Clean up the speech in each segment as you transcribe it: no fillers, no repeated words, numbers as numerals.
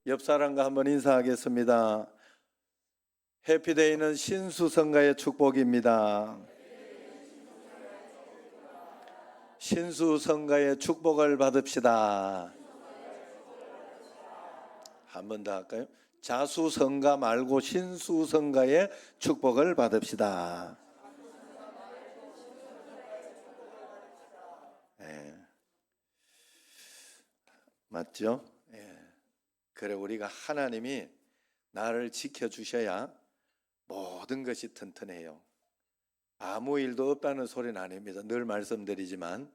옆 사람과 한번 인사하겠습니다. 해피데이는 신수성가의 축복입니다. 신수성가의 축복을 받읍시다. 한 번 더 할까요? 자수성가 말고 신수성가의 축복을 받읍시다. 예, 맞죠? 예. 그래, 우리가 하나님이 나를 지켜주셔야 모든 것이 튼튼해요. 아무 일도 없다는 소리는 아닙니다. 늘 말씀드리지만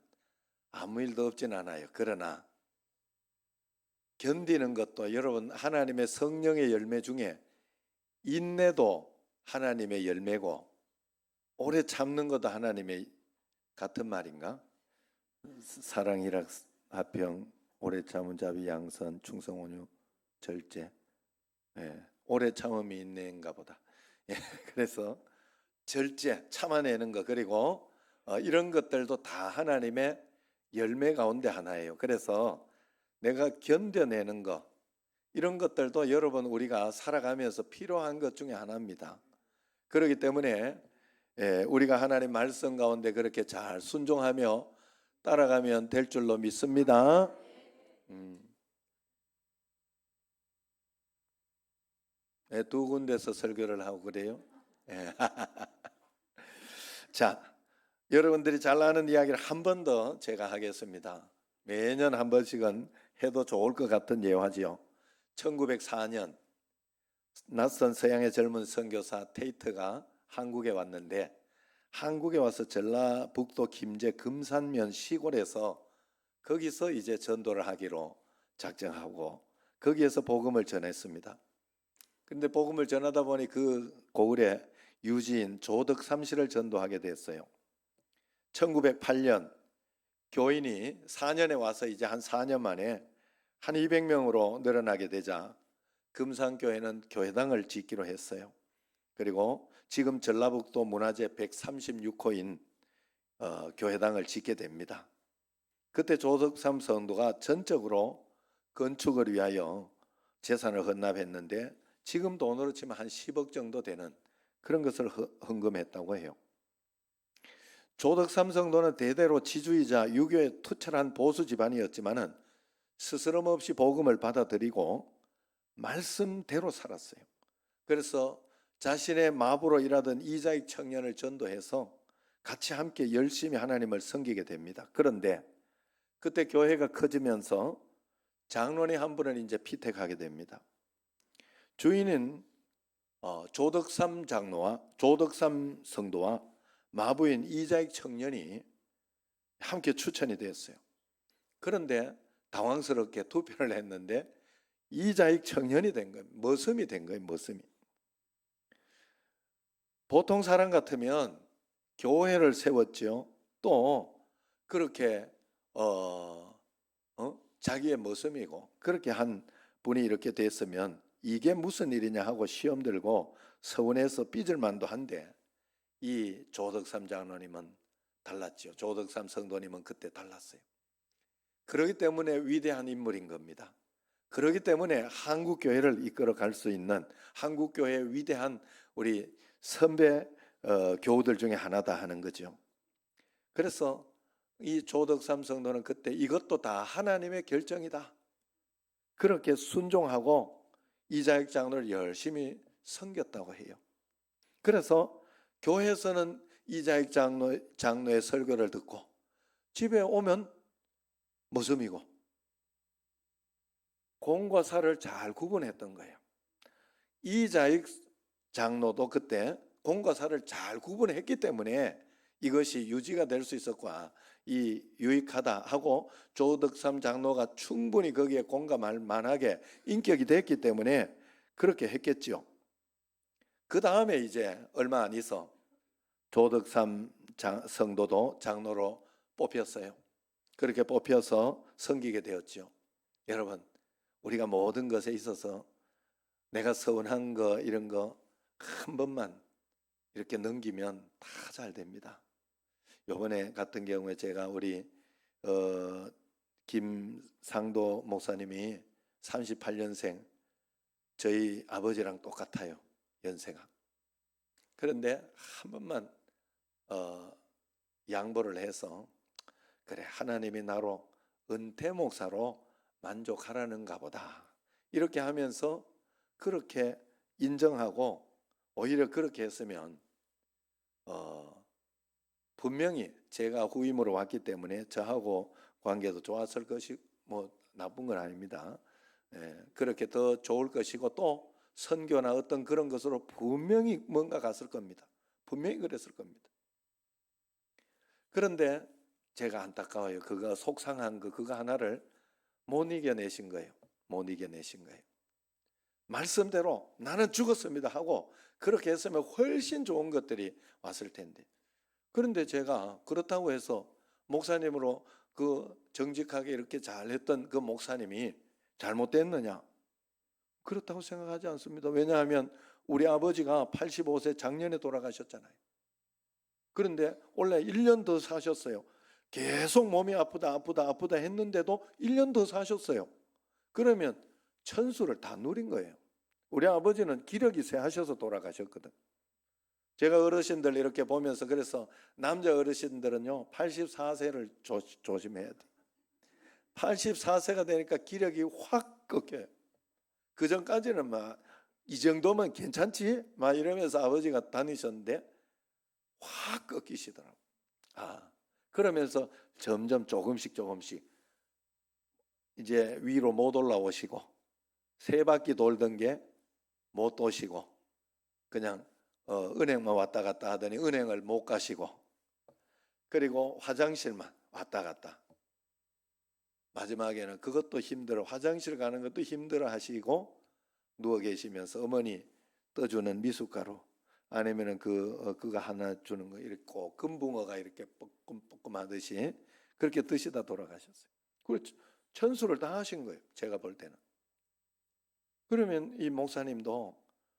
아무 일도 없진 않아요. 그러나 견디는 것도 여러분 하나님의 성령의 열매 중에 인내도 하나님의 열매고 오래 참는 것도 하나님의 같은 말인가? 사랑, 희락, 화평, 오래 참은 자비, 양선, 충성, 온유, 절제. 예, 오래 참음이 인내인가 보다. 예, 그래서 절제, 참아내는 것 그리고 이런 것들도 다 하나님의 열매 가운데 하나예요. 그래서 내가 견뎌내는 것 이런 것들도 여러분 우리가 살아가면서 필요한 것 중에 하나입니다. 그렇기 때문에 우리가 하나님 말씀 가운데 그렇게 잘 순종하며 따라가면 될 줄로 믿습니다. 두 군데서 설교를 하고 그래요. 자, 여러분들이 잘 아는 이야기를 한 번 더 제가 하겠습니다. 매년 한 번씩은 해도 좋을 것 같은 예화지요. 1904년 낯선 서양의 젊은 선교사 테이트가 한국에 왔는데 한국에 와서 전라북도 김제 금산면 시골에서 거기서 이제 전도를 하기로 작정하고 거기에서 복음을 전했습니다. 근데 복음을 전하다 보니 그 고을에 유지인 조덕삼 씨를 전도하게 됐어요. 1908년 교인이 4년에 와서 이제 한 4년 만에 한 200명으로 늘어나게 되자 금산교회는 교회당을 짓기로 했어요. 그리고 지금 전라북도 문화재 136호인 교회당을 짓게 됩니다. 그때 조덕삼 성도가 전적으로 건축을 위하여 재산을 헌납했는데 지금 돈으로 치면 한 10억 정도 되는 그런 것을 헌금했다고 해요. 조덕삼 성도는 대대로 지주이자 유교에 투철한 보수 집안이었지만은 스스럼 없이 복음을 받아들이고 말씀대로 살았어요. 그래서 자신의 마부로 일하던 이자익 청년을 전도해서 같이 함께 열심히 하나님을 섬기게 됩니다. 그런데 그때 교회가 커지면서 장로님 한 분을 이제 피택하게 됩니다. 주인은 조덕삼 장로와 조덕삼 성도와 마부인 이자익 청년이 함께 추천이 됐어요. 그런데 당황스럽게 투표를 했는데 이자익 청년이 된 거예요. 머슴이 된 거예요. 머슴이. 보통 사람 같으면 교회를 세웠죠. 또 그렇게 자기의 머슴이고 그렇게 한 분이 이렇게 됐으면 이게 무슨 일이냐 하고 시험 들고 서원에서 삐질 만도 한데 이 조덕삼 장로님은 달랐죠. 조덕삼 성도님은 그때 달랐어요. 그렇기 때문에 위대한 인물인 겁니다. 그렇기 때문에 한국교회를 이끌어 갈 수 있는 한국교회의 위대한 우리 선배 교우들 중에 하나다 하는 거죠. 그래서 이 조덕삼 성도는 그때 이것도 다 하나님의 결정이다. 그렇게 순종하고 이자익 장로를 열심히 섬겼다고 해요. 그래서 교회에서는 이자익 장로의 설교를 듣고 집에 오면 머슴이고 공과 사를 잘 구분했던 거예요. 이자익 장로도 그때 공과 사를 잘 구분했기 때문에 이것이 유지가 될 수 있었고 이 유익하다 하고 조덕삼 장로가 충분히 거기에 공감할 만하게 인격이 됐기 때문에 그렇게 했겠지요. 그 다음에 이제 얼마 안 있어 조덕삼 성도도 장로로 뽑혔어요. 그렇게 뽑혀서 섬기게 되었죠. 여러분, 우리가 모든 것에 있어서 내가 서운한 거 이런 거 한 번만 이렇게 넘기면 다 잘 됩니다. 이번에 같은 경우에 제가 우리 김상도 목사님이 38년생 저희 아버지랑 똑같아요, 연세가. 그런데 한 번만 양보를 해서, 그래, 하나님이 나로 은퇴 목사로 만족하라는가 보다, 이렇게 하면서 그렇게 인정하고, 오히려 그렇게 했으면 분명히 제가 후임으로 왔기 때문에 저하고 관계도 좋았을 것이, 뭐 나쁜 건 아닙니다. 그렇게 더 좋을 것이고, 또 선교나 어떤 그런 것으로 분명히 뭔가 갔을 겁니다. 분명히 그랬을 겁니다. 그런데 제가 안타까워요. 그거 속상한 그거 하나를 못 이겨내신 거예요. 못 이겨내신 거예요. 말씀대로 나는 죽었습니다 하고 그렇게 했으면 훨씬 좋은 것들이 왔을 텐데. 그런데 제가 그렇다고 해서 목사님으로 그 정직하게 이렇게 잘했던 그 목사님이 잘못됐느냐? 그렇다고 생각하지 않습니다. 왜냐하면 우리 아버지가 85세 작년에 돌아가셨잖아요. 그런데 원래 1년 더 사셨어요. 계속 몸이 아프다 했는데도 1년 더 사셨어요. 그러면 천수를 다 누린 거예요. 우리 아버지는 기력이 세하셔서 돌아가셨거든. 제가 어르신들 이렇게 보면서, 그래서 남자 어르신들은요 84세를 조심해야 돼. 84세가 되니까 기력이 확 꺾여요. 그 전까지는 막 이 정도면 괜찮지? 막 이러면서 아버지가 다니셨는데 확 꺾이시더라고. 그러면서 점점 조금씩 이제 위로 못 올라오시고, 3바퀴 돌던 게 못 도시고, 그냥 은행만 왔다 갔다 하더니 은행을 못 가시고, 그리고 화장실만 왔다 갔다. 마지막에는 그것도 힘들어, 화장실 가는 것도 힘들어 하시고 누워 계시면서 어머니 떠주는 미숫가루, 아니면은 그거 하나 주는 거 이렇게 꼭 금붕어가 이렇게 뻐끔뻐끔 하듯이 그렇게 드시다 돌아가셨어요. 그리고 천수를 다 하신 거예요, 제가 볼 때는. 그러면 이 목사님도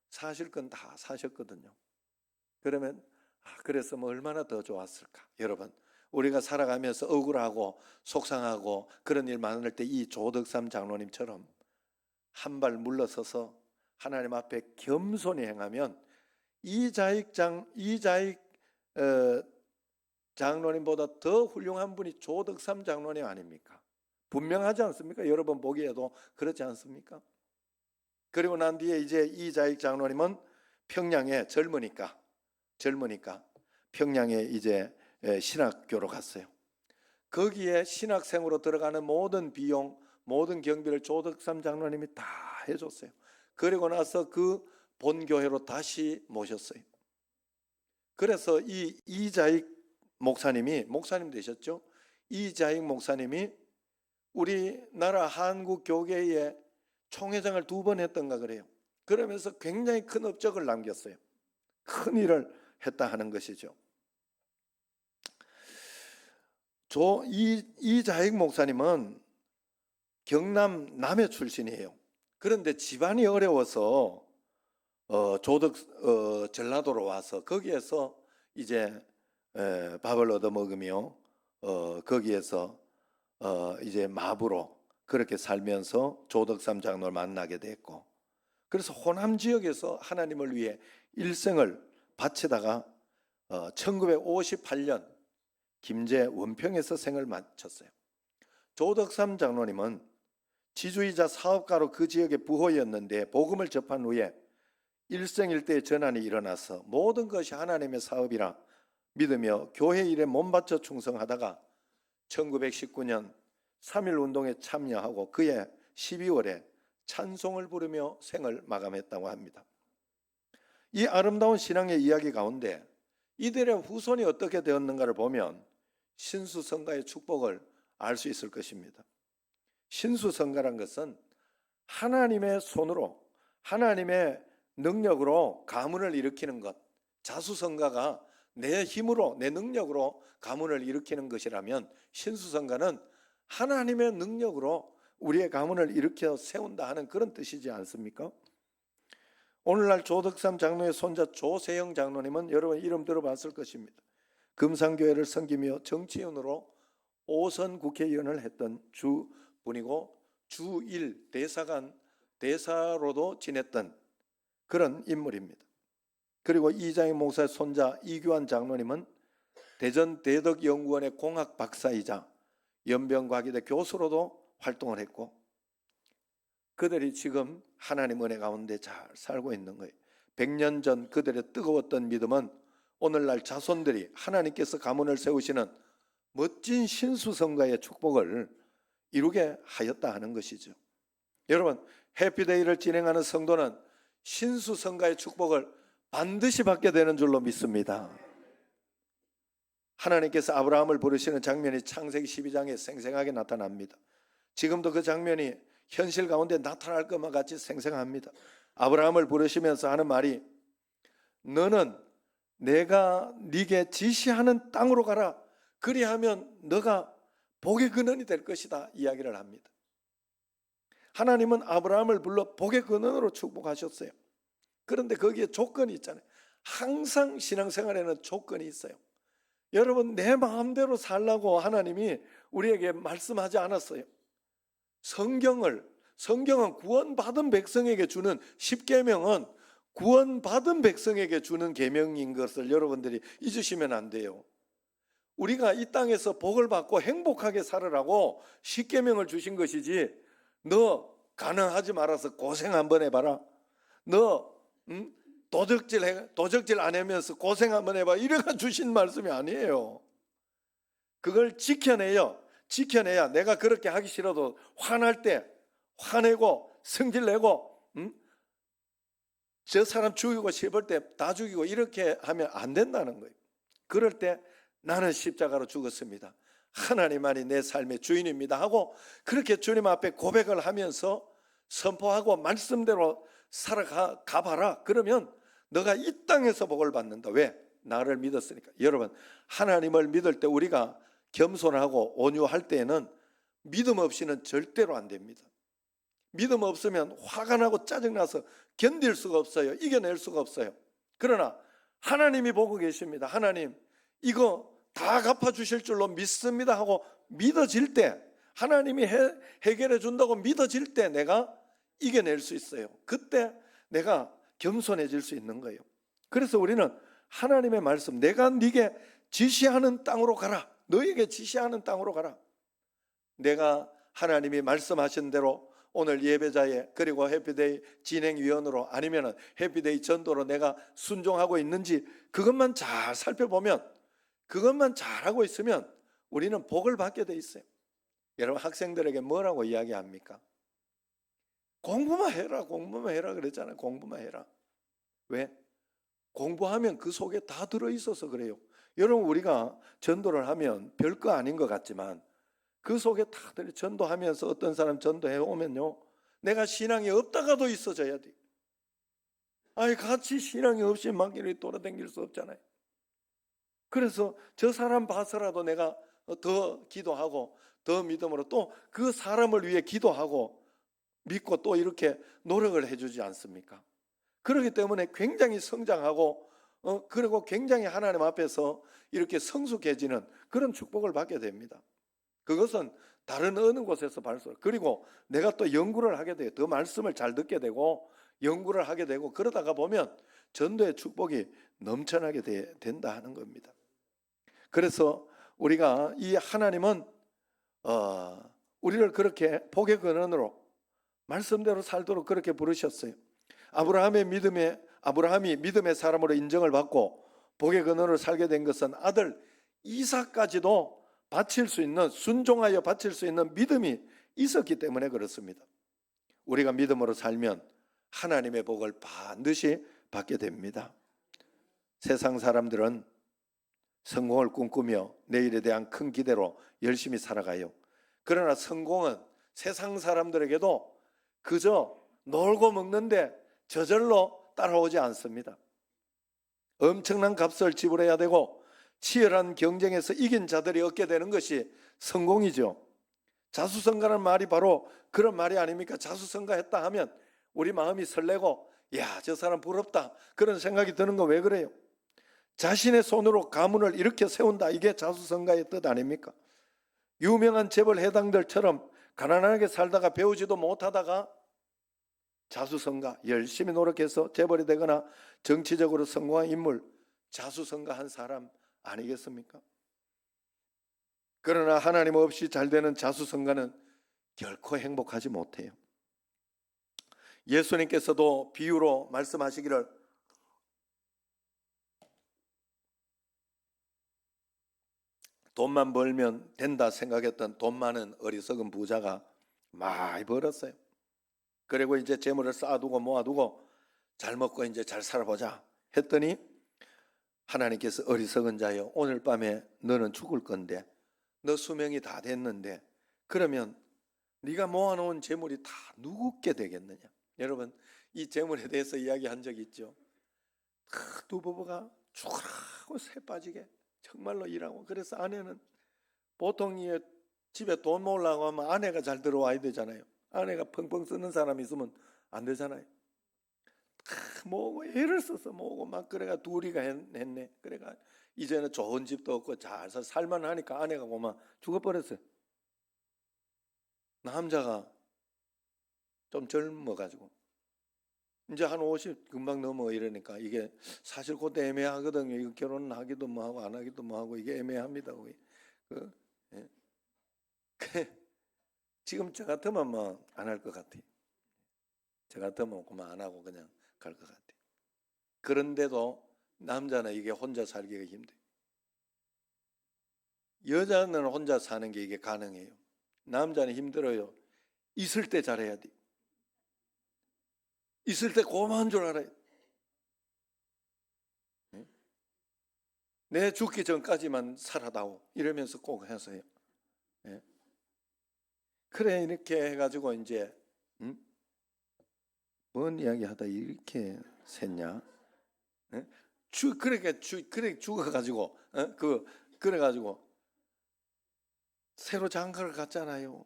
사실 건 다 사셨거든요. 그러면 그래서 뭐 얼마나 더 좋았을까. 여러분, 우리가 살아가면서 억울하고 속상하고 그런 일 많을 때 이 조덕삼 장로님처럼 한 발 물러서서 하나님 앞에 겸손히 행하면 이자익 장로님보다 더 훌륭한 분이 조덕삼 장로님 아닙니까? 분명하지 않습니까? 여러분 보기에도 그렇지 않습니까? 그리고 난 뒤에 이제 이자익 장로님은 평양에 젊으니까 평양에 이제 신학교로 갔어요. 거기에 신학생으로 들어가는 모든 비용, 모든 경비를 조덕삼 장로님이 다 해줬어요. 그리고 나서 그 본교회로 다시 모셨어요. 그래서 이 이자익 목사님이, 목사님 되셨죠? 이자익 목사님이 우리나라 한국 교계의 총회장을 2번 했던가 그래요. 그러면서 굉장히 큰 업적을 남겼어요. 큰 일을 했다 하는 것이죠. 이자익 목사님은 경남 남해 출신이에요. 그런데 집안이 어려워서 전라도로 와서 거기에서 이제 밥을 얻어 먹으며 거기에서 이제 마부로 그렇게 살면서 조덕삼 장로를 만나게 됐고, 그래서 호남 지역에서 하나님을 위해 일생을 바치다가 1958년 김제 원평에서 생을 마쳤어요. 조덕삼 장로님은 지주이자 사업가로 그 지역의 부호였는데 복음을 접한 후에 일생일대의 전환이 일어나서 모든 것이 하나님의 사업이라 믿으며 교회 일에 몸바쳐 충성하다가 1919년 3.1 운동에 참여하고 그해 12월에 찬송을 부르며 생을 마감했다고 합니다. 이 아름다운 신앙의 이야기 가운데 이들의 후손이 어떻게 되었는가를 보면 신수성가의 축복을 알 수 있을 것입니다. 신수성가란 것은 하나님의 손으로, 하나님의 능력으로 가문을 일으키는 것, 자수성가가 내 힘으로, 내 능력으로 가문을 일으키는 것이라면 신수성가는 하나님의 능력으로 우리의 가문을 일으켜 세운다 하는 그런 뜻이지 않습니까? 오늘날 조덕삼 장로의 손자 조세영 장로님은 여러분 이름 들어봤을 것입니다. 금산교회를 섬기며 정치인으로 5선 국회의원을 했던 분이고 주1 대사관 대사로도 지냈던 그런 인물입니다. 그리고 이장희 목사의 손자 이규환 장로님은 대전 대덕연구원의 공학 박사이자 연변과기대 교수로도 활동을 했고, 그들이 지금 하나님 은혜 가운데 잘 살고 있는 거예요. 100년 전 그들의 뜨거웠던 믿음은 오늘날 자손들이 하나님께서 가문을 세우시는 멋진 신수성가의 축복을 이루게 하였다 하는 것이죠. 여러분, 해피데이를 진행하는 성도는 신수성가의 축복을 반드시 받게 되는 줄로 믿습니다. 하나님께서 아브라함을 부르시는 장면이 창세기 12장에 생생하게 나타납니다. 지금도 그 장면이 현실 가운데 나타날 것만 같이 생생합니다. 아브라함을 부르시면서 하는 말이, 너는 내가 네게 지시하는 땅으로 가라. 그리하면 너가 복의 근원이 될 것이다 이야기를 합니다. 하나님은 아브라함을 불러 복의 근원으로 축복하셨어요. 그런데 거기에 조건이 있잖아요. 항상 신앙생활에는 조건이 있어요. 여러분, 내 마음대로 살라고 하나님이 우리에게 말씀하지 않았어요. 성경은 구원받은 백성에게 주는 십계명은 구원받은 백성에게 주는 계명인 것을 여러분들이 잊으시면 안 돼요. 우리가 이 땅에서 복을 받고 행복하게 살으라고 십계명을 주신 것이지, 너 가난하지 말아서 고생 한번 해봐라, 너 도적질 안 하면서 고생 한번 해봐, 이래가 주신 말씀이 아니에요. 그걸 지켜내야 내가 그렇게 하기 싫어도 화날 때 화내고 성질내고 저 사람 죽이고 싶을 때 다 죽이고 이렇게 하면 안 된다는 거예요. 그럴 때 나는 십자가로 죽었습니다, 하나님만이 내 삶의 주인입니다 하고 그렇게 주님 앞에 고백을 하면서 선포하고 말씀대로 살아가봐라. 그러면 너가 이 땅에서 복을 받는다. 왜? 나를 믿었으니까. 여러분, 하나님을 믿을 때 우리가 겸손하고 온유할 때에는 믿음 없이는 절대로 안 됩니다. 믿음 없으면 화가 나고 짜증나서 견딜 수가 없어요. 이겨낼 수가 없어요. 그러나 하나님이 보고 계십니다. 하나님 이거 다 갚아주실 줄로 믿습니다 하고 믿어질 때, 하나님이 해결해 준다고 믿어질 때 내가 이겨낼 수 있어요. 그때 내가 겸손해질 수 있는 거예요. 그래서 우리는 하나님의 말씀, 내가 네게 지시하는 땅으로 가라, 너에게 지시하는 땅으로 가라. 내가 하나님이 말씀하신 대로 오늘 예배자에 그리고 해피데이 진행위원으로 아니면 해피데이 전도로 내가 순종하고 있는지 그것만 잘 살펴보면, 그것만 잘하고 있으면 우리는 복을 받게 돼 있어요. 여러분, 학생들에게 뭐라고 이야기합니까? 공부만 해라 그랬잖아요. 공부만 해라. 왜? 공부하면 그 속에 다 들어있어서 그래요. 여러분, 우리가 전도를 하면 별거 아닌 것 같지만 그 속에 다 들어. 전도하면서 어떤 사람 전도해 오면요, 내가 신앙이 없다가도 있어져야 돼. 아니, 같이 신앙이 없이 막 이렇게 돌아다닐 수 없잖아요. 그래서 저 사람 봐서라도 내가 더 기도하고 더 믿음으로 또 그 사람을 위해 기도하고 믿고 또 이렇게 노력을 해주지 않습니까? 그렇기 때문에 굉장히 성장하고 그리고 굉장히 하나님 앞에서 이렇게 성숙해지는 그런 축복을 받게 됩니다. 그것은 다른 어느 곳에서 발설. 그리고 내가 또 연구를 하게 돼요. 더 말씀을 잘 듣게 되고 연구를 하게 되고 그러다가 보면 전도의 축복이 넘쳐나게 된다 하는 겁니다. 그래서 우리가 이 하나님은 우리를 그렇게 복의 근원으로 말씀대로 살도록 그렇게 부르셨어요. 아브라함이 믿음의 사람으로 인정을 받고 복의 근원으로 살게 된 것은 아들 이삭까지도 바칠 수 있는, 순종하여 바칠 수 있는 믿음이 있었기 때문에 그렇습니다. 우리가 믿음으로 살면 하나님의 복을 반드시 받게 됩니다. 세상 사람들은 성공을 꿈꾸며 내일에 대한 큰 기대로 열심히 살아가요. 그러나 성공은 세상 사람들에게도 그저 놀고 먹는데 저절로 따라오지 않습니다. 엄청난 값을 지불해야 되고 치열한 경쟁에서 이긴 자들이 얻게 되는 것이 성공이죠. 자수성가라는 말이 바로 그런 말이 아닙니까? 자수성가했다 하면 우리 마음이 설레고, 야, 저 사람 부럽다, 그런 생각이 드는 거 왜 그래요? 자신의 손으로 가문을 일으켜 세운다, 이게 자수성가의 뜻 아닙니까? 유명한 재벌 회당들처럼 가난하게 살다가 배우지도 못하다가 자수성가, 열심히 노력해서 재벌이 되거나 정치적으로 성공한 인물, 자수성가한 사람 아니겠습니까? 그러나 하나님 없이 잘 되는 자수성가는 결코 행복하지 못해요. 예수님께서도 비유로 말씀하시기를 돈만 벌면 된다 생각했던 돈 많은 어리석은 부자가 많이 벌었어요. 그리고 이제 재물을 쌓아두고 모아두고 잘 먹고 이제 잘 살아보자 했더니 하나님께서 어리석은 자여, 오늘 밤에 너는 죽을 건데 너 수명이 다 됐는데 그러면 네가 모아놓은 재물이 다 누구께 되겠느냐. 여러분, 이 재물에 대해서 이야기한 적이 있죠. 두 부부가 죽으라고 새 빠지게 정말로 일하고, 그래서 아내는 보통 집에 돈 모으려고 하면 아내가 잘 들어와야 되잖아요. 아내가 펑펑 쓰는 사람이 있으면 안 되잖아요. 모으고 애를 써서 모으고 막 그래가 둘이가 했네. 그래가 이제는 좋은 집도 없고 잘 살만하니까 아내가 고만 죽어버렸어요. 남자가 좀 젊어가지고 이제 한 50 금방 넘어 이러니까 이게 사실 그때 애매하거든요. 이거 결혼하기도 뭐하고 안 하기도 뭐하고 이게 애매합니다. 예. 지금 저 같으면 뭐 안 할 것 같아요. 저 같으면 그만 안 하고 그냥 갈 것 같아요. 그런데도 남자는 이게 혼자 살기가 힘들어요. 여자는 혼자 사는 게 이게 가능해요. 남자는 힘들어요. 있을 때 잘해야 돼. 있을 때 고마운 줄 알아요. 내 죽기 전까지만 살아다오 이러면서 꼭 해서요. 그래 이렇게 해가지고 이제 뭔 이야기하다 이렇게 샜냐? 그래 죽어가지고 그래가지고 새로 장가를 갔잖아요.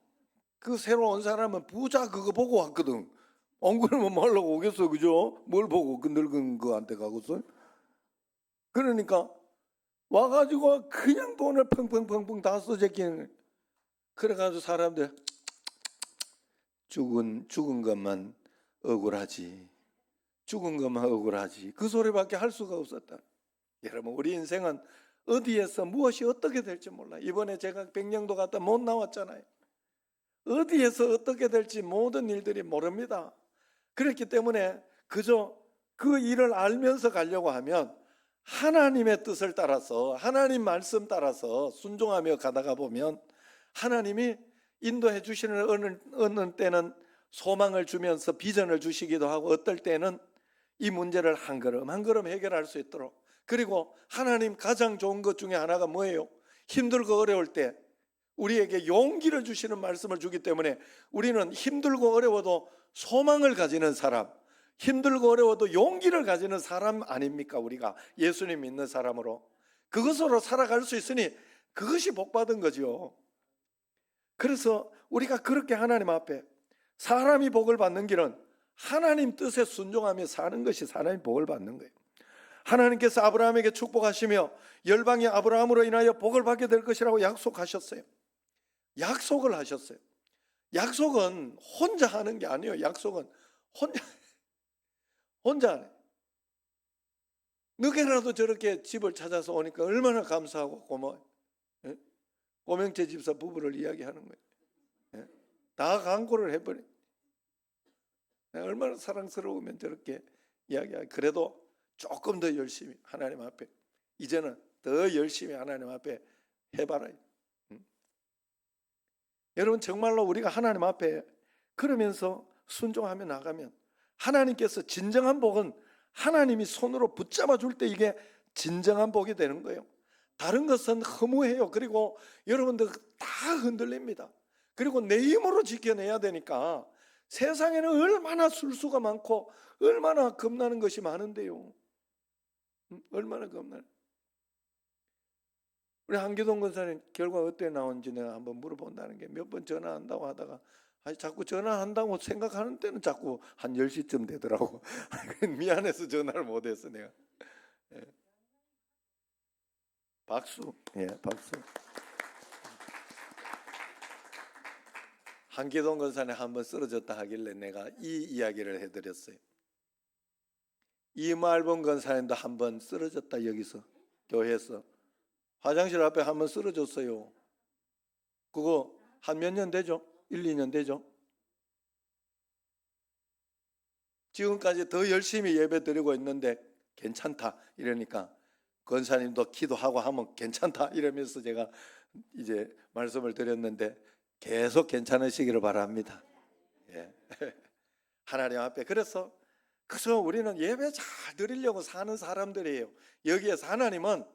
그 새로 온 사람은 부자 그거 보고 왔거든. 안 그러면 뭐 하려고 오겠어, 그죠? 뭘 보고 그 늙은 거한테 가고서. 그러니까 와가지고 그냥 돈을 펑펑펑펑 다 써제끼는. 그래가지고 사람들 죽은 것만 억울하지. 죽은 것만 억울하지. 그 소리밖에 할 수가 없었다. 여러분, 우리 인생은 어디에서 무엇이 어떻게 될지 몰라. 이번에 제가 백령도 갔다 못 나왔잖아요. 어디에서 어떻게 될지 모든 일들이 모릅니다. 그렇기 때문에 그저 그 일을 알면서 가려고 하면 하나님의 뜻을 따라서 하나님 말씀 따라서 순종하며 가다가 보면 하나님이 인도해 주시는 어느 때는 소망을 주면서 비전을 주시기도 하고 어떨 때는 이 문제를 한 걸음 한 걸음 해결할 수 있도록, 그리고 하나님 가장 좋은 것 중에 하나가 뭐예요? 힘들고 어려울 때 우리에게 용기를 주시는 말씀을 주기 때문에 우리는 힘들고 어려워도 소망을 가지는 사람, 힘들고 어려워도 용기를 가지는 사람 아닙니까? 우리가 예수님 믿는 사람으로 그것으로 살아갈 수 있으니 그것이 복받은 거죠. 그래서 우리가 그렇게 하나님 앞에 사람이 복을 받는 길은 하나님 뜻에 순종하며 사는 것이 사람이 복을 받는 거예요. 하나님께서 아브라함에게 축복하시며 열방이 아브라함으로 인하여 복을 받게 될 것이라고 약속하셨어요. 약속을 하셨어요. 약속은 혼자 하는 게 아니에요. 약속은 혼자 하네. 늦게라도 저렇게 집을 찾아서 오니까 얼마나 감사하고 고마워요. 고명채 집사 부부를 이야기하는 거예요. 다 강구를 해버려. 얼마나 사랑스러우면 저렇게 이야기하고, 그래도 조금 더 열심히 하나님 앞에, 이제는 더 열심히 하나님 앞에 해봐라요. 여러분, 정말로 우리가 하나님 앞에 그러면서 순종하며 나가면 하나님께서 진정한 복은 하나님이 손으로 붙잡아 줄 때 이게 진정한 복이 되는 거예요. 다른 것은 허무해요. 그리고 여러분들 다 흔들립니다. 그리고 내 힘으로 지켜내야 되니까 세상에는 얼마나 술수가 많고 얼마나 겁나는 것이 많은데요. 얼마나 겁나요. 우리 한기동 권사님 결과 어떻게 나온지 내가 한번 물어본다는 게, 몇 번 전화한다고 하다가 자꾸 전화한다고 생각하는 때는 자꾸 한 10시쯤 되더라고. 미안해서 전화를 못했어 내가. 박수. 박수. 한기동 권사님 한번 쓰러졌다 하길래 내가 이 이야기를 해드렸어요. 이말봉 권사님도 한번 쓰러졌다, 여기서 교회에서 화장실 앞에 한번 쓰러졌어요. 그거 한 몇 년 되죠? 1, 2년 되죠? 지금까지 더 열심히 예배 드리고 있는데 괜찮다 이러니까 권사님도 기도하고 하면 괜찮다 이러면서 제가 이제 말씀을 드렸는데 계속 괜찮으시기를 바랍니다. 예. 하나님 앞에 그래서 그래서 우리는 예배 잘 드리려고 사는 사람들이에요. 여기에서 하나님은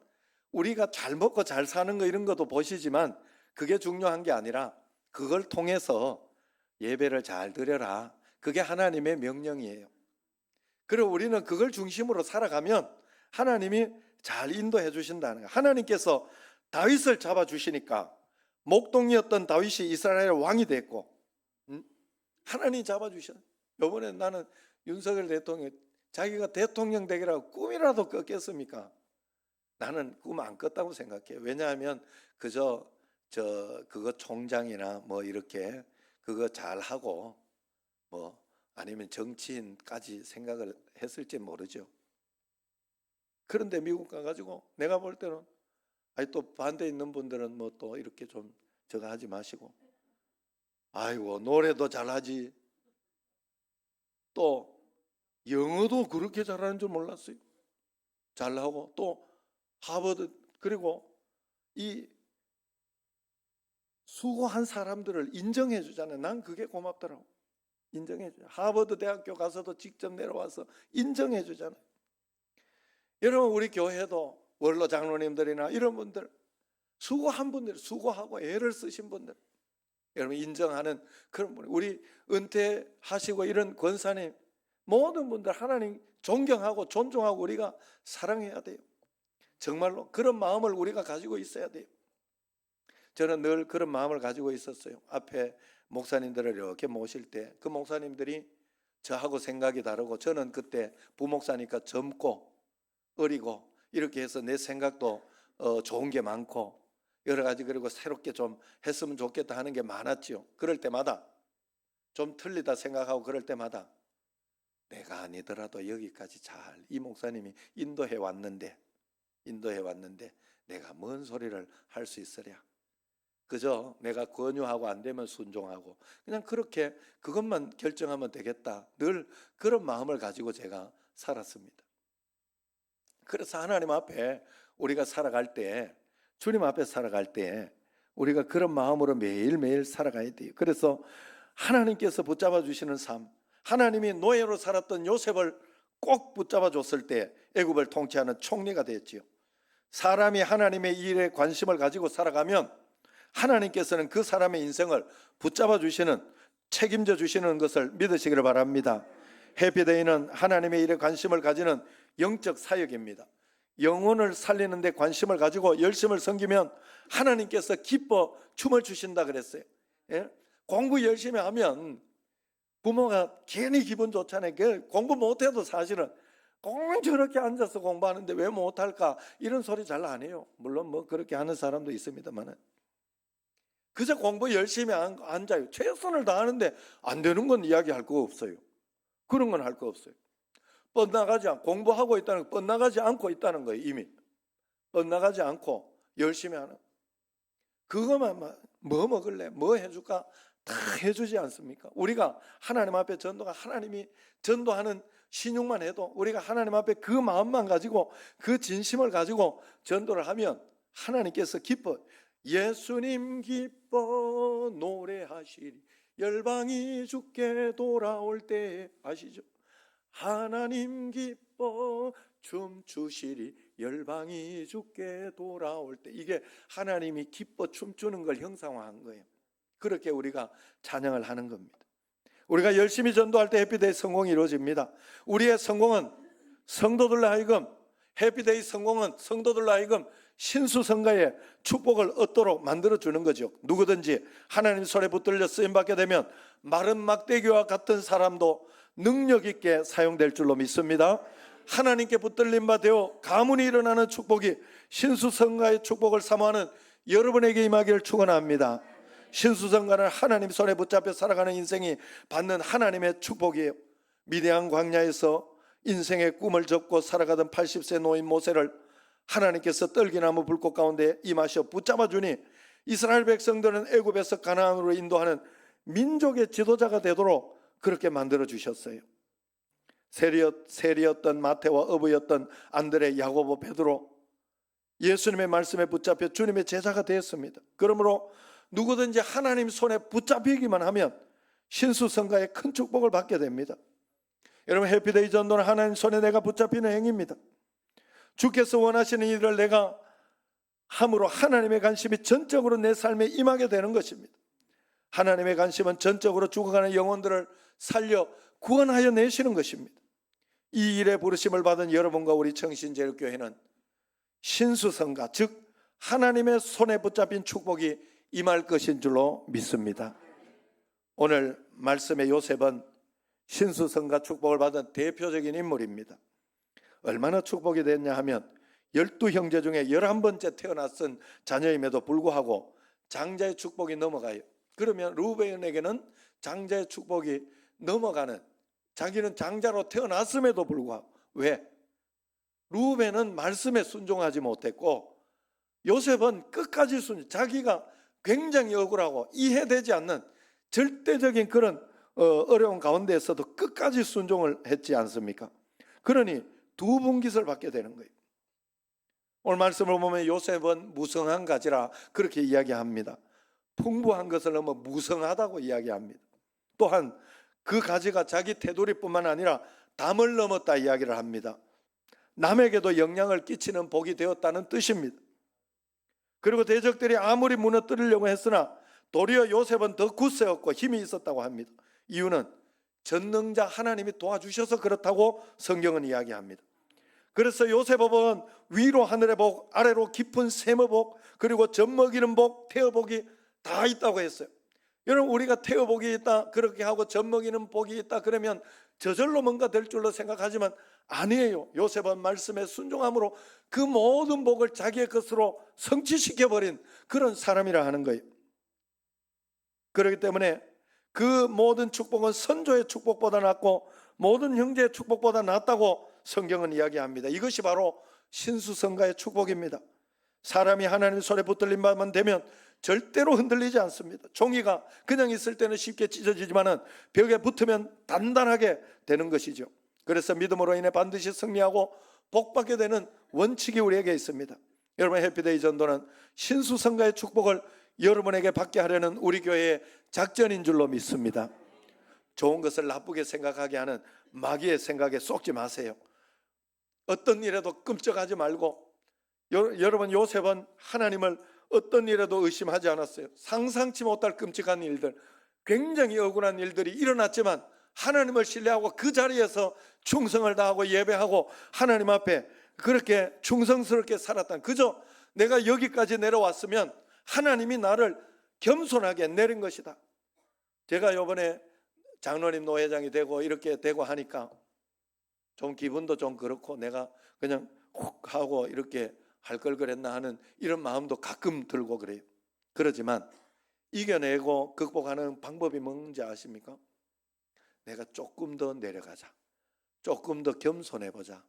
우리가 잘 먹고 잘 사는 거 이런 것도 보시지만 그게 중요한 게 아니라 그걸 통해서 예배를 잘 드려라. 그게 하나님의 명령이에요. 그리고 우리는 그걸 중심으로 살아가면 하나님이 잘 인도해 주신다는 거예요. 하나님께서 다윗을 잡아주시니까 목동이었던 다윗이 이스라엘 왕이 됐고 하나님이 잡아주셨어요. 이번에 나는 윤석열 대통령 자기가 대통령 되기라고 꿈이라도 꿨겠습니까? 나는 꿈 안 꿨다고 생각해요. 왜냐하면 그저 그거 총장이나 뭐 이렇게 그거 잘하고 뭐 아니면 정치인까지 생각을 했을지 모르죠. 그런데 미국 가가지고 내가 볼 때는 아니 또 반대 있는 분들은 뭐 또 이렇게 좀 저거 하지 마시고 아이고 노래도 잘하지 또 영어도 그렇게 잘하는 줄 몰랐어요. 잘하고 또 하버드 그리고 이 수고한 사람들을 인정해 주잖아요. 난 그게 고맙더라고. 인정해 주잖아요. 하버드 대학교 가서도 직접 내려와서 인정해 주잖아요. 여러분 우리 교회도 원로 장로님들이나 이런 분들 수고한 분들 수고하고 애를 쓰신 분들 여러분 인정하는 그런 분 우리 은퇴하시고 이런 권사님 모든 분들 하나님 존경하고 존중하고 우리가 사랑해야 돼요. 정말로 그런 마음을 우리가 가지고 있어야 돼요. 저는 늘 그런 마음을 가지고 있었어요. 앞에 목사님들을 이렇게 모실 때 그 목사님들이 저하고 생각이 다르고 저는 그때 부목사니까 젊고 어리고 이렇게 해서 내 생각도 좋은 게 많고 여러 가지 그리고 새롭게 좀 했으면 좋겠다 하는 게 많았죠. 그럴 때마다 좀 틀리다 생각하고 그럴 때마다 내가 아니더라도 여기까지 잘 이 목사님이 인도해 왔는데 내가 뭔 소리를 할 수 있으랴. 그저 내가 권유하고 안 되면 순종하고 그냥 그렇게 그것만 결정하면 되겠다. 늘 그런 마음을 가지고 제가 살았습니다. 그래서 하나님 앞에 우리가 살아갈 때 주님 앞에 살아갈 때 우리가 그런 마음으로 매일매일 살아가야 돼요. 그래서 하나님께서 붙잡아 주시는 삶 하나님이 노예로 살았던 요셉을 꼭 붙잡아 줬을 때 애굽을 통치하는 총리가 됐지요. 사람이 하나님의 일에 관심을 가지고 살아가면 하나님께서는 그 사람의 인생을 붙잡아 주시는 책임져 주시는 것을 믿으시기를 바랍니다. 해피데이는 하나님의 일에 관심을 가지는 영적 사역입니다. 영혼을 살리는 데 관심을 가지고 열심을 섬기면 하나님께서 기뻐 춤을 주신다 그랬어요. 예? 공부 열심히 하면 부모가 괜히 기분 좋잖아요. 공부 못해도 사실은 꼭 저렇게 앉아서 공부하는데 왜 못할까 이런 소리 잘 안 해요. 물론 뭐 그렇게 하는 사람도 있습니다만 그저 공부 열심히 앉아요. 최선을 다하는데 안 되는 건 이야기할 거 없어요. 그런 건 할 거 없어요. 뻗나가지 않고 공부하고 있다는 거 뻗나가지 않고 있다는 거예요. 이미 뻗나가지 않고 열심히 하는 그것만 뭐 먹을래 뭐 해줄까 다 해주지 않습니까? 우리가 하나님 앞에 전도가 하나님이 전도하는 신용만 해도 우리가 하나님 앞에 그 마음만 가지고 그 진심을 가지고 전도를 하면 하나님께서 기뻐 예수님 기뻐 노래하시리 열방이 주께 돌아올 때 아시죠? 하나님 기뻐 춤추시리 열방이 주께 돌아올 때 이게 하나님이 기뻐 춤추는 걸 형상화한 거예요. 그렇게 우리가 찬양을 하는 겁니다. 우리가 열심히 전도할 때 해피데이 성공이 이루어집니다. 우리의 성공은 성도들로 하여금 해피데이 성공은 성도들로 하여금 신수성가의 축복을 얻도록 만들어주는 거죠. 누구든지 하나님 손에 붙들려 쓰임받게 되면 마른 막대기와 같은 사람도 능력 있게 사용될 줄로 믿습니다. 하나님께 붙들림 바 되어 가문이 일어나는 축복이 신수성가의 축복을 사모하는 여러분에게 임하기를 축원합니다. 신수성가는 하나님 손에 붙잡혀 살아가는 인생이 받는 하나님의 축복이에요. 미디안 광야에서 인생의 꿈을 접고 살아가던 80세 노인 모세를 하나님께서 떨기나무 불꽃 가운데 임하셔 붙잡아 주니 이스라엘 백성들은 애굽에서 가나안으로 인도하는 민족의 지도자가 되도록 그렇게 만들어 주셨어요. 세리였던 마태와 어부였던 안드레, 야고보, 베드로, 예수님의 말씀에 붙잡혀 주님의 제자가 되었습니다. 그러므로 누구든지 하나님 손에 붙잡히기만 하면 신수성가의 큰 축복을 받게 됩니다. 여러분, 해피데이 전도는 하나님 손에 내가 붙잡히는 행위입니다. 주께서 원하시는 일을 내가 함으로 하나님의 관심이 전적으로 내 삶에 임하게 되는 것입니다. 하나님의 관심은 전적으로 죽어가는 영혼들을 살려 구원하여 내시는 것입니다. 이 일에 부르심을 받은 여러분과 우리 청신제일교회는 신수성가, 즉 하나님의 손에 붙잡힌 축복이 임할 것인 줄로 믿습니다. 오늘 말씀의 요셉은 신수성가 축복을 받은 대표적인 인물입니다. 얼마나 축복이 됐냐 하면 12형제 중에 11번째 태어났은 자녀임에도 불구하고 장자의 축복이 넘어가요. 그러면 루벤에게는 장자의 축복이 넘어가는, 자기는 장자로 태어났음에도 불구하고, 왜? 루벤은 말씀에 순종하지 못했고 요셉은 끝까지 자기가 굉장히 억울하고 이해되지 않는 절대적인 그런 어려운 가운데에서도 끝까지 순종을 했지 않습니까? 그러니 두 분깃을 받게 되는 거예요. 오늘 말씀을 보면 요셉은 무성한 가지라 그렇게 이야기합니다. 풍부한 것을 넘어 무성하다고 이야기합니다. 또한 그 가지가 자기 테두리뿐만 아니라 담을 넘었다 이야기를 합니다. 남에게도 영향을 끼치는 복이 되었다는 뜻입니다. 그리고 대적들이 아무리 무너뜨리려고 했으나 도리어 요셉은 더 굳세었고 힘이 있었다고 합니다. 이유는 전능자 하나님이 도와주셔서 그렇다고 성경은 이야기합니다. 그래서 요셉은 위로 하늘의 복, 아래로 깊은 샘의 복, 그리고 젖먹이는 복, 태어복이 다 있다고 했어요. 여러분, 우리가 태어복이 있다 그렇게 하고 젖먹이는 복이 있다 그러면 저절로 뭔가 될 줄로 생각하지만 아니에요. 요셉은 말씀에 순종함으로 그 모든 복을 자기의 것으로 성취시켜버린 그런 사람이라 하는 거예요. 그렇기 때문에 그 모든 축복은 선조의 축복보다 낫고 모든 형제의 축복보다 낫다고 성경은 이야기합니다. 이것이 바로 신수성가의 축복입니다. 사람이 하나님 손에 붙들린 바만 되면 절대로 흔들리지 않습니다. 종이가 그냥 있을 때는 쉽게 찢어지지만은 벽에 붙으면 단단하게 되는 것이죠. 그래서 믿음으로 인해 반드시 승리하고 복받게 되는 원칙이 우리에게 있습니다. 여러분, 해피데이 전도는 신수성가의 축복을 여러분에게 받게 하려는 우리 교회의 작전인 줄로 믿습니다. 좋은 것을 나쁘게 생각하게 하는 마귀의 생각에 쏙지 마세요. 어떤 일에도 끔찍하지 말고, 여러분, 요셉은 하나님을 어떤 일에도 의심하지 않았어요. 상상치 못할 끔찍한 일들, 굉장히 억울한 일들이 일어났지만 하나님을 신뢰하고 그 자리에서 충성을 다하고 예배하고 하나님 앞에 그렇게 충성스럽게 살았던, 그저 내가 여기까지 내려왔으면 하나님이 나를 겸손하게 내린 것이다. 제가 이번에 장로님 노회장이 되고 이렇게 되고 하니까 좀 기분도 좀 그렇고 내가 그냥 훅 하고 이렇게 할 걸 그랬나 하는 이런 마음도 가끔 들고 그래요. 그러지만 이겨내고 극복하는 방법이 뭔지 아십니까? 내가 조금 더 내려가자, 조금 더 겸손해보자.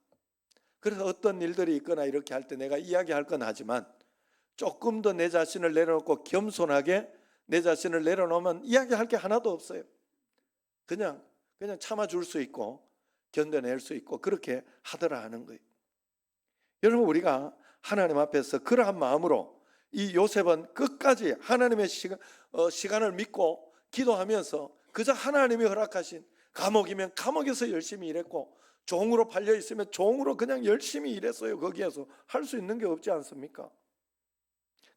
그래서 어떤 일들이 있거나 이렇게 할 때 내가 이야기할 건 하지만 조금 더 내 자신을 내려놓고 겸손하게 내 자신을 내려놓으면 이야기할 게 하나도 없어요. 그냥 참아줄 수 있고 견뎌낼 수 있고 그렇게 하더라 하는 거예요. 여러분, 우리가 하나님 앞에서 그러한 마음으로 이 요셉은 끝까지 하나님의 시간을 믿고 기도하면서 그저 하나님이 허락하신, 감옥이면 감옥에서 열심히 일했고 종으로 팔려 있으면 종으로 그냥 열심히 일했어요. 거기에서 할 수 있는 게 없지 않습니까?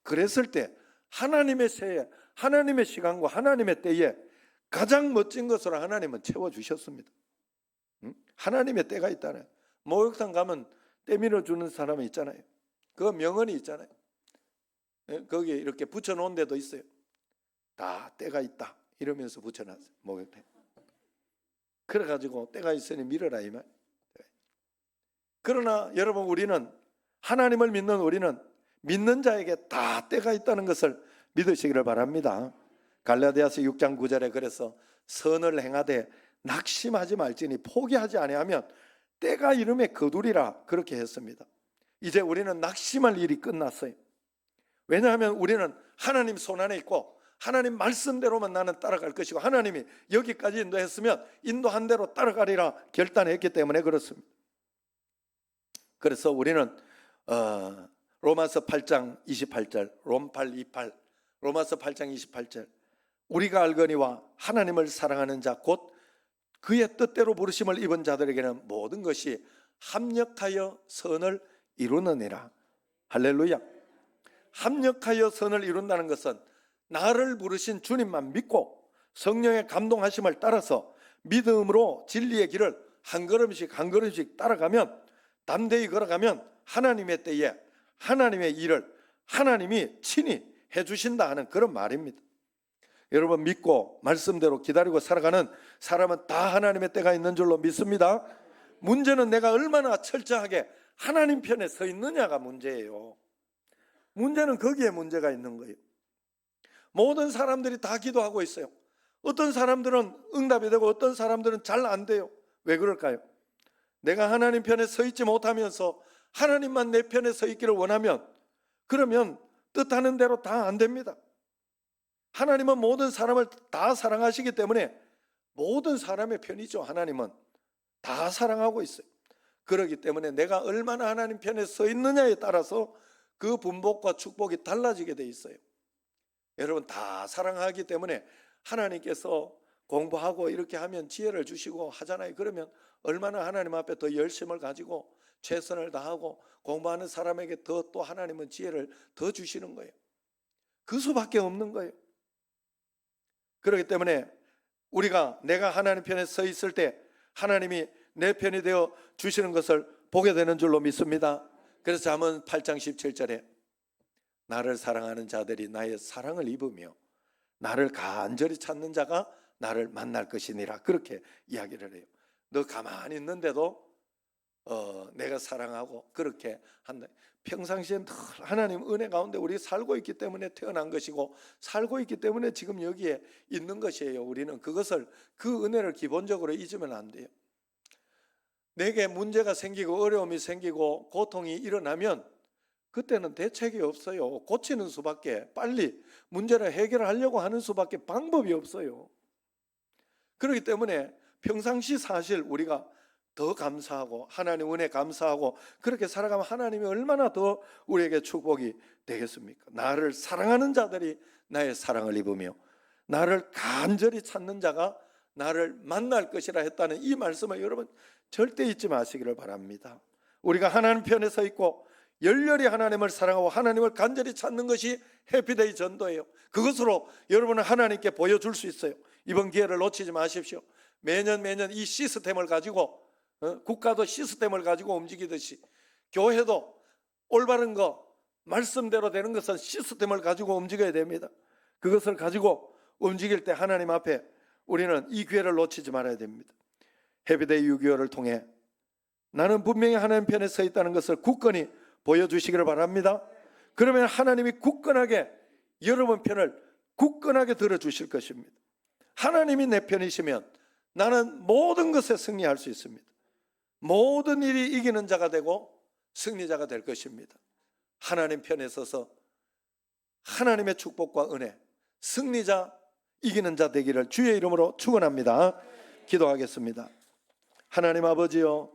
그랬을 때 하나님의 새에, 하나님의 시간과 하나님의 때에 가장 멋진 것으로 하나님은 채워주셨습니다. 하나님의 때가 있다는, 목욕탕 가면 때 밀어주는 사람이 있잖아요. 그 명언이 있잖아요. 거기 이렇게 붙여놓은 데도 있어요. 다 때가 있다 이러면서 붙여놨어요. 목욕탕. 그래가지고 때가 있으니 밀어라 이 말. 그러나 여러분, 우리는, 하나님을 믿는 우리는 믿는 자에게 다 때가 있다는 것을 믿으시기를 바랍니다. 갈라디아서 6장 9절에 그래서 선을 행하되 낙심하지 말지니 포기하지 아니하면 때가 이름에 거두리라 그렇게 했습니다. 이제 우리는 낙심할 일이 끝났어요. 왜냐하면 우리는 하나님 손안에 있고 하나님 말씀대로만 나는 따라갈 것이고 하나님이 여기까지 인도했으면 인도한 대로 따라가리라 결단했기 때문에 그렇습니다. 그래서 우리는 로마서 8장 28절 롬8 28 로마서 8장 28절 우리가 알거니와 하나님을 사랑하는 자 곧 그의 뜻대로 부르심을 입은 자들에게는 모든 것이 합력하여 선을 이루느니라. 할렐루야. 합력하여 선을 이룬다는 것은 나를 부르신 주님만 믿고 성령의 감동하심을 따라서 믿음으로 진리의 길을 한 걸음씩 한 걸음씩 따라가면 담대히 걸어가면 하나님의 때에 하나님의 일을 하나님이 친히 해주신다 하는 그런 말입니다. 여러분 믿고 말씀대로 기다리고 살아가는 사람은 다 하나님의 때가 있는 줄로 믿습니다. 문제는 내가 얼마나 철저하게 하나님 편에 서 있느냐가 문제예요. 문제는 거기에 문제가 있는 거예요. 모든 사람들이 다 기도하고 있어요. 어떤 사람들은 응답이 되고 어떤 사람들은 잘 안 돼요. 왜 그럴까요? 내가 하나님 편에 서 있지 못하면서 하나님만 내 편에 서 있기를 원하면 그러면 뜻하는 대로 다 안 됩니다. 하나님은 모든 사람을 다 사랑하시기 때문에 모든 사람의 편이죠. 하나님은 다 사랑하고 있어요. 그렇기 때문에 내가 얼마나 하나님 편에 서 있느냐에 따라서 그 분복과 축복이 달라지게 돼 있어요. 여러분 다 사랑하기 때문에 하나님께서 공부하고 이렇게 하면 지혜를 주시고 하잖아요. 그러면 얼마나 하나님 앞에 더 열심을 가지고 최선을 다하고 공부하는 사람에게 더 또 하나님은 지혜를 더 주시는 거예요. 그 수밖에 없는 거예요. 그렇기 때문에 우리가 내가 하나님 편에 서 있을 때 하나님이 내 편이 되어 주시는 것을 보게 되는 줄로 믿습니다. 그래서 잠언 8장 17절에 나를 사랑하는 자들이 나의 사랑을 입으며 나를 간절히 찾는 자가 나를 만날 것이니라 그렇게 이야기를 해요. 너 가만히 있는데도 내가 사랑하고 그렇게 한다. 평상시엔 늘 하나님 은혜 가운데 우리 살고 있기 때문에 태어난 것이고 살고 있기 때문에 지금 여기에 있는 것이에요. 우리는 그것을 그 은혜를 기본적으로 잊으면 안 돼요. 내게 문제가 생기고 어려움이 생기고 고통이 일어나면 그때는 대책이 없어요. 고치는 수밖에 빨리 문제를 해결하려고 하는 수밖에 방법이 없어요. 그렇기 때문에 평상시 사실 우리가 더 감사하고 하나님 은혜 감사하고 그렇게 살아가면 하나님이 얼마나 더 우리에게 축복이 되겠습니까? 나를 사랑하는 자들이 나의 사랑을 입으며 나를 간절히 찾는 자가 나를 만날 것이라 했다는 이 말씀을 여러분 절대 잊지 마시기를 바랍니다. 우리가 하나님 편에 서 있고 열렬히 하나님을 사랑하고 하나님을 간절히 찾는 것이 해피데이 전도예요. 그것으로 여러분은 하나님께 보여줄 수 있어요. 이번 기회를 놓치지 마십시오. 매년 이 시스템을 가지고 국가도 시스템을 가지고 움직이듯이 교회도 올바른 거 말씀대로 되는 것은 시스템을 가지고 움직여야 됩니다. 그것을 가지고 움직일 때 하나님 앞에 우리는 이 기회를 놓치지 말아야 됩니다. 해피데이 6.25를 통해 나는 분명히 하나님 편에 서 있다는 것을 굳건히 보여주시기를 바랍니다. 그러면 하나님이 굳건하게 여러분 편을 굳건하게 들어주실 것입니다. 하나님이 내 편이시면 나는 모든 것에 승리할 수 있습니다. 모든 일이 이기는 자가 되고 승리자가 될 것입니다. 하나님 편에 서서 하나님의 축복과 은혜, 승리자, 이기는 자 되기를 주의 이름으로 축원합니다. 기도하겠습니다. 하나님 아버지요,